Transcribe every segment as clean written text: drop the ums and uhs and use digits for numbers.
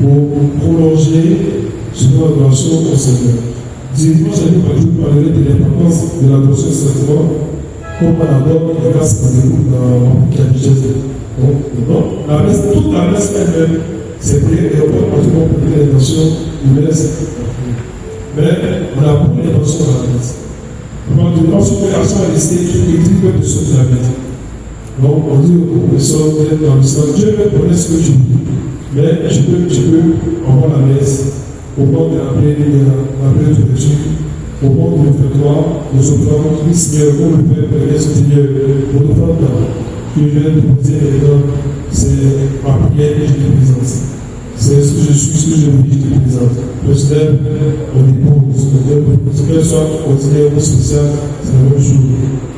pour prolonger son adoration au Seigneur. Dimanche, je parlerai de l'importance de l'adoration au Seigneur, comme on adore les grâces dans la richesse. Donc, la messe, toute la messe elle-même, c'est prier et on peut prier l'intention du messe. Mais on a beaucoup d'intentions dans la messe. Lorsque l'action est restée, il dit que nous sommes la messe. Donc, on dit au professeur, dans le sang, Dieu me connaît ce que tu dis. Mais je peux avoir la messe au moment de la prière de Jésus, au moment de l'offertoire, nous offrons Christ, Seigneur, pour le Père, Père, Seigneur, pour nous faire que je viens de poser maintenant, c'est ma prière que je te présente. C'est ce que je suis, ce que je vis, je te présente. Le Seigneur, on dépose, ce qu'elle soit ordinaire ou spécial, c'est la même chose.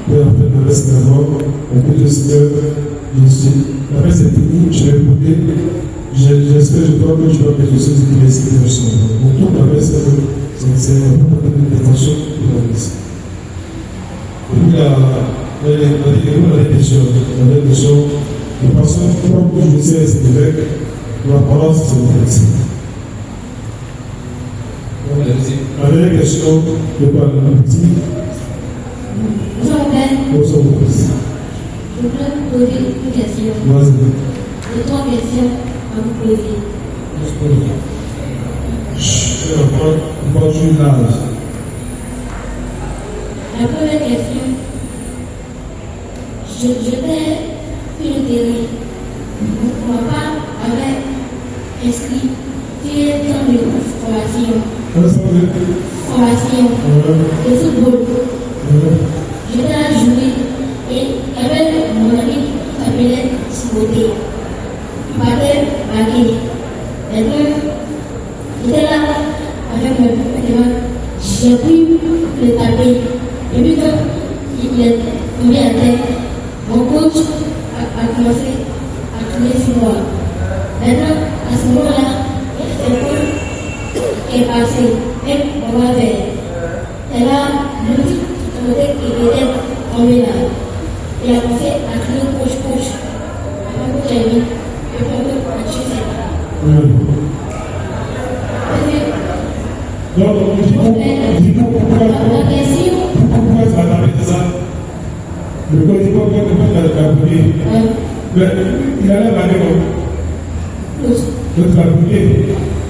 Peu après la messe d'avant, on prie le Seigneur, la messe est finie, je vais écouter. J'espère, je crois que tu vas quelque chose qui laisse les personnes. Donc, toute la messe, c'est un peu de défension de la messe. Et puis, la question, de façon, comme je disais, c'est l'évêque, la parole, c'est le texte. La dernière question, je parle de petit. Bonjour, je voudrais vous poser une question. Vas-y. J'ai 3 questions à vous poser. Je vais prendre une large. La première question, je vais une télé. Mon papa avait inscrit qu'il est dans une formation de football. J'étais à jouer et il y avait mon ami qui s'appelait Simoté. Il parlait baguette. Maintenant, j'étais là avec mon papa. J'ai pu le taper. Et puis quand il est tombé à terre, mon coach a commencé à tourner sur moi. Maintenant, à ce moment-là, c'est le est passé. Et on va vers. Et là, le petit Simoté qui était tombé là. Il a commencé à crier coach. Après, coach a dit, je peux pas tuer ça. Donc, pourquoi tu vas t'arrêter ça? Le code du corps ne peut pas t'appuyer. Mais il a l'air d'aller donc. Tu vas appuyer.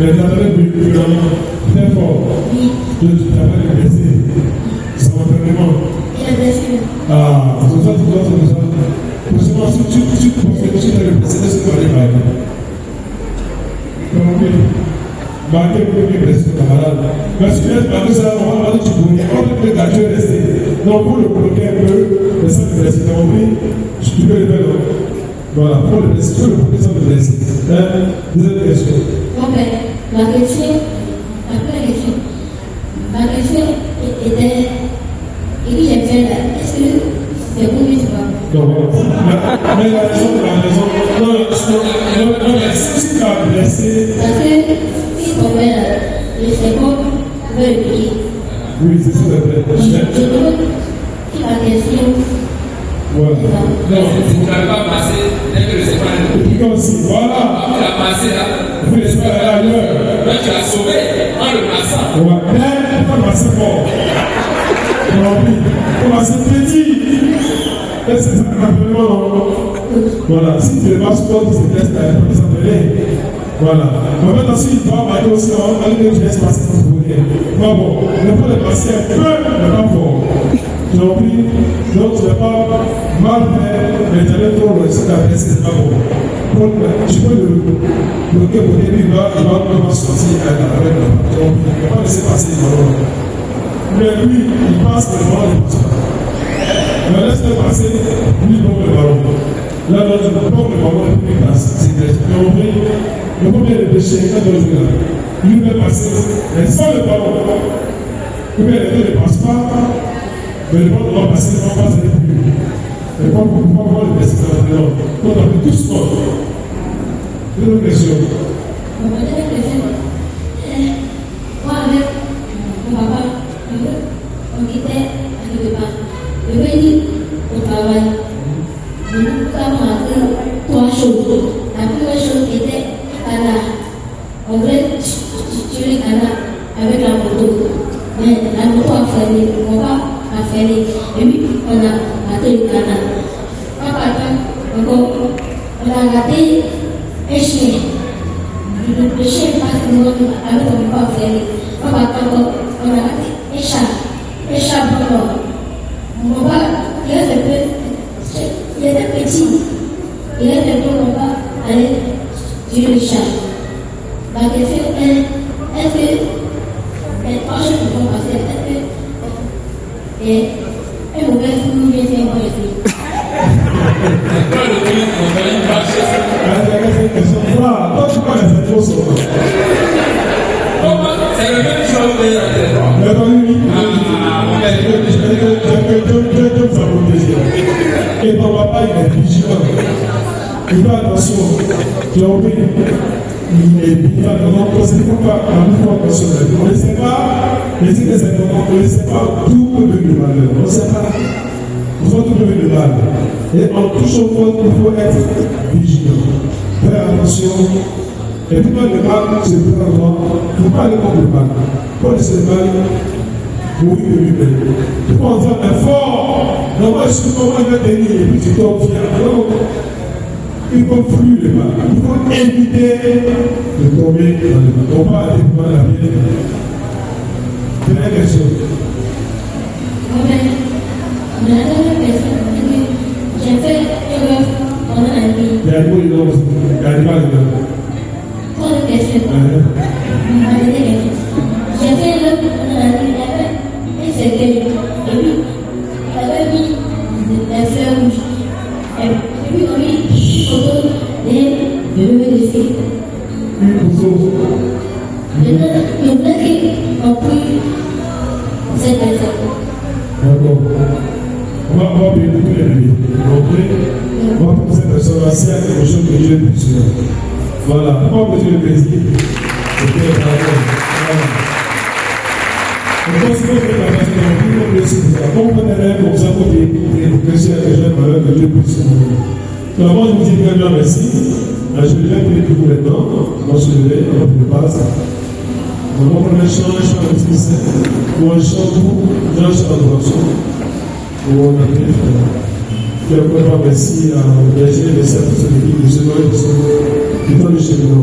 Mais tu as l'air plus violemment, très fort. Tu n'as pas le blessé. C'est un entraînement. Il a blessé. Ah, c'est pour ça que tu dois faire ça. Pour ça, si tu penses que tu as le blessé, c'est pour aller par là. Comment dire? Marquez pour que blessé camarade. Mais si tu laisses marquer ça, on va dire que tu pourrais. On peut le gâcher et rester. Donc, pour le bloquer un peu, mais ça, tu blessé. Tu as compris? Tu peux le faire. Voilà, pour le blessé, tu peux le bloquer sans le blesser. Deuxième question. Mon père, la première question, était, il dit, j'ai fait là, est-ce que c'est pour lui, tu vois? Non, mais la raison, non, mais si tu as blessé. Parce que si ton père, le second, veut le payer. Oui, c'est ça, Je demande la question. Voilà. Non, si vous n'avez pas passé, dès que le second est Comme si, voilà. tu l'as passé là, Vous laissez pas aller ailleurs. là tu l'as sauvé en le passant. On va bien, on va passer fort. On va se petit. Et c'est ça, simplement. Voilà, si tu ne passes pas, tu te laisses s'appeler. Voilà. Maintenant, si tu vas marquer aussi, on va aller te laisser passer pour vous dire. Pas bon. Ne pas le passer un peu, mais pas fort. Tu as compris? Donc, tu n'as pas mal fait, mais tu allais trop loin. Si tu as blessé, c'est pas bon. Tu peux le bloquer au début, il va sortir avec la règle. Donc, il ne va pas laisser passer les ballons. Mais lui, il passe, mais le ballon ne passe pas. Mais laisse-le passer, lui, il pompe le ballon. Là, dans le pompe, le ballon, il passe. C'est clair. Tu as compris? Le premier est déchiré, quand on joue là. Lui, il peut passer, mais sans le ballon. Ou bien les deux ne passent pas, mais le ballon va passer, le ballon passe avec lui. Le ballon ne peut pas voir le blessé dans le ballon. Donc, on fait tout sport. Une autre question. Mon deuxième question, moi avec mon papa, on quittait quelque part. Je vais dire au travail, nous avons appris 3 choses. La première chose était Tana. on voulait tuer le canard avec la moto. Mais la moto a fermé, mon papa a fermé. Et puis, on a raté le canard. Papa, encore, on a raté un chien. Le chien passe avec mon papa a fermé. Papa, encore, on a raté un chat blanc. Mon papa, il était petit. Il était petit, mon papa allait tuer le chat. Donc, est-ce que quand je peux passer, est-ce que un mauvais fou vient faire un bon effet? C'est le même chose de la et ton papa il est vigilant. Il fait attention. Tu as oublié. Il est vigilant. Donc, c'est pourquoi on ne sait pas, les idées c'est on ne sait pas tout peut venir de malheur. On ne sait pas. Nous sommes tout peut venir de mal. Et en touchant au monde, il faut être vigilant. Faire attention. Et puis, quand le mal, c'est pour avoir. Il ne faut pas aller contre le mal. Quand c'est le mal, mourir de lui-même. Tu peux en dire un fort. Non, moi, je suis comment il va tenir. Et puis, tu tombes fier. Non. Il ne faut plus le mal. Il faut éviter de tomber dans le mal. On va aller dans la vie. Première question. La dernière personne, j'ai fait erreur pendant la vie. Il y a un mot de l'homme. Il y a un mal de l'homme. Troisième question. J'ai fait erreur pendant la vie. Il y avait un cercueil. Et puis, il avait mis des fleurs rouges. Et puis, on a mis une photo d'un bébé de fille. Une photo. Je voulais qu'on prie cette personne. D'accord. On va prier pour tous les bébés. On va pour cette personne assis à quelque chose que Dieu puisse faire. Voilà. On va poser le plaisir. C'était un travail. Voilà. On pense que c'est la personne qui a pris le plaisir. Comme on peut aller comme ça pour prier pour que c'est un jeune malheur que Dieu puisse faire. Tout d'abord, je vous dis très bien merci. Je vais prier pour vous maintenant. On va se lever, on va prier par ça. On va prendre un chant de Christ, ou un chant pour un chant d'adoration. Ou on a prié. Et après, on va merci à Berger et Messias pour cette équipe de ce nom et de ce nom. Du temps de chez nous.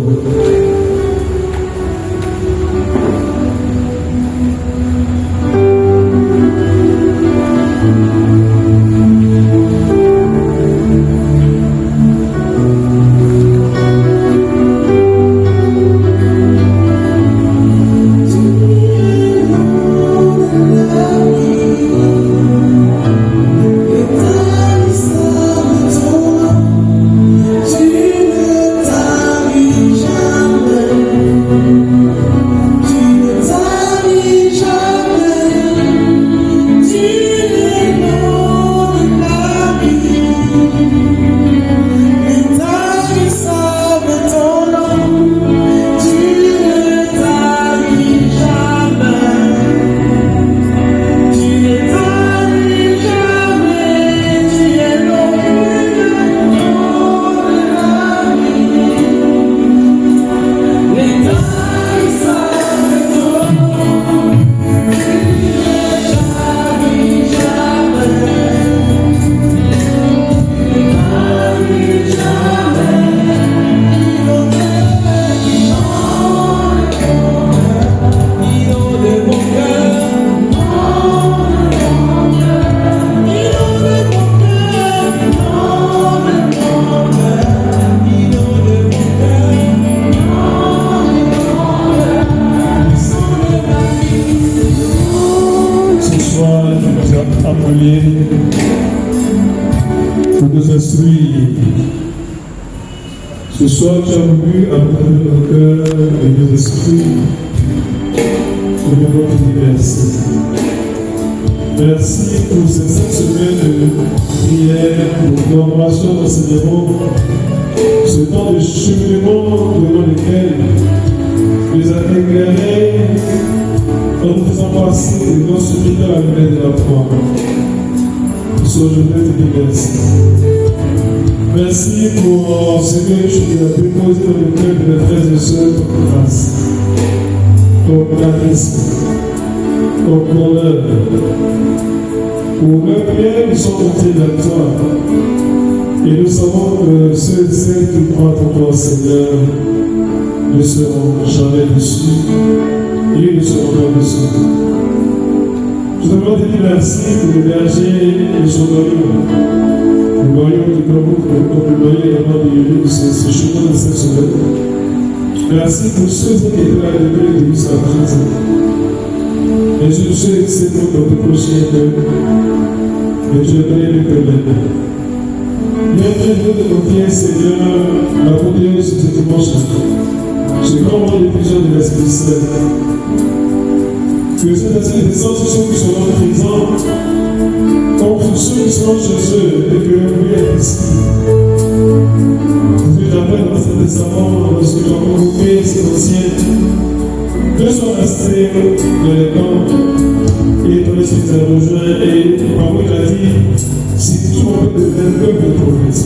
Pour nous instruire. Ce soir, tu as voulu apprendre nos cœurs et nos esprits pour notre univers. Merci pour ces 5 semaines de prière, d'oration, d'enseignement, ce temps de cheminement durant lequel tu les as éclairés en nous faisant passer dans ce milieu à la lumière de la foi. Je veux te dire merci. Merci pour ce que tu as déposé dans le cœur de mes frères et sœurs pour grâce, pour charisme, pour bonheur. Pour leur prière, nous sommes montés vers toi. Et nous savons que ceux et celles qui croient en toi, Seigneur, ne seront jamais déçus. Ils ne seront pas déçus. Je te demande de dire merci pour le berger et son noyau. Le noyau du Congo, comme le noyau également de Yélu, c'est chemin de cette semaine. Merci pour ceux qui étaient là depuis le début de sa présence. Et je sais que c'est pour notre prochain cœur. Et je prie de te mettre. Viens de confier, Seigneur, la beauté de ce dimanche. Je prends mon diffusion de l'Esprit Saint. Que cet esprit descende sur ceux qui seront présents, comme sur ceux qui seront chez eux, et que le bruit est ici. Ce que j'appelle dans cet testament, dans ce que j'ai convoqué, c'est ancien. Deux sont restés dans les camps, et ton esprit t'a rejoint, et parmi il a dit, si tout le monde devient peuple de prophète.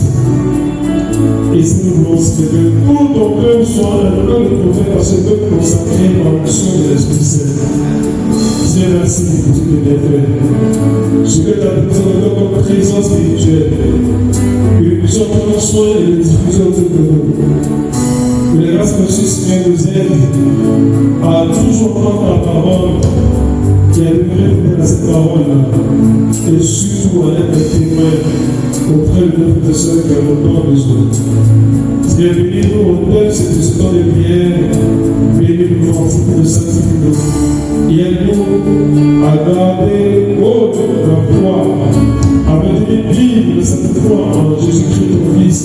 Et si nous voulons que tout ton peuple soit un peuple de prophète, parce que peuple consacré par l'action de l'Esprit Saint. Dieu merci pour tout le bienfaits. Ce que tu as besoin de comme présence spirituelle, que nous puissions prendre soin et le diffuser autour de nous. Que les grâces reçues, Seigneur, nous aident à toujours prendre la parole qui a demeuré à cette parole-là, et surtout à être témoin auprès de notre sœur qui a longtemps besoin. Seigneur, bénis-nous au peuple, c'est de ce temps de prière, bénis-nous pour le sanctifier. Et aide-nous à garder haute la foi, à maintenir vive cette foi en Jésus-Christ, ton Fils,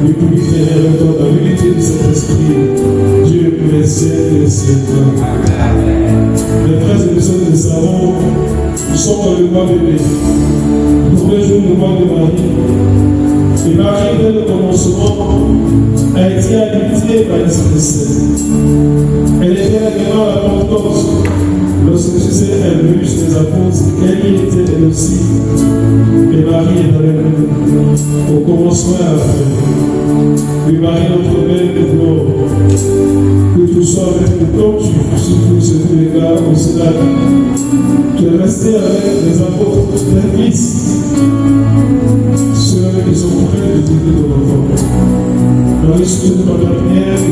et pour lui faire dans la vérité de cet esprit. Dieu pour les siècles et les siècles. Mes frères et sœurs, nous savons, nous sommes dans le mois de mai. Nous rejoignons le mois de Marie. Et Marie, dès le commencement, a été habitée par l'Esprit Saint. Elle était également à la Pentecôte. Lorsque Jésus est venu chez les apôtres, elle y était elle aussi. Et Marie est avec nous, au commencement et à la fin. Et Marie, notre mère, nous voulons que tout soit avec nous comme tu surtout sur tous les cas au Sénat. Tu es resté avec les apôtres, les fils, ceux qui sont prêts de donner ton enfant. Marie, surtout par la prière,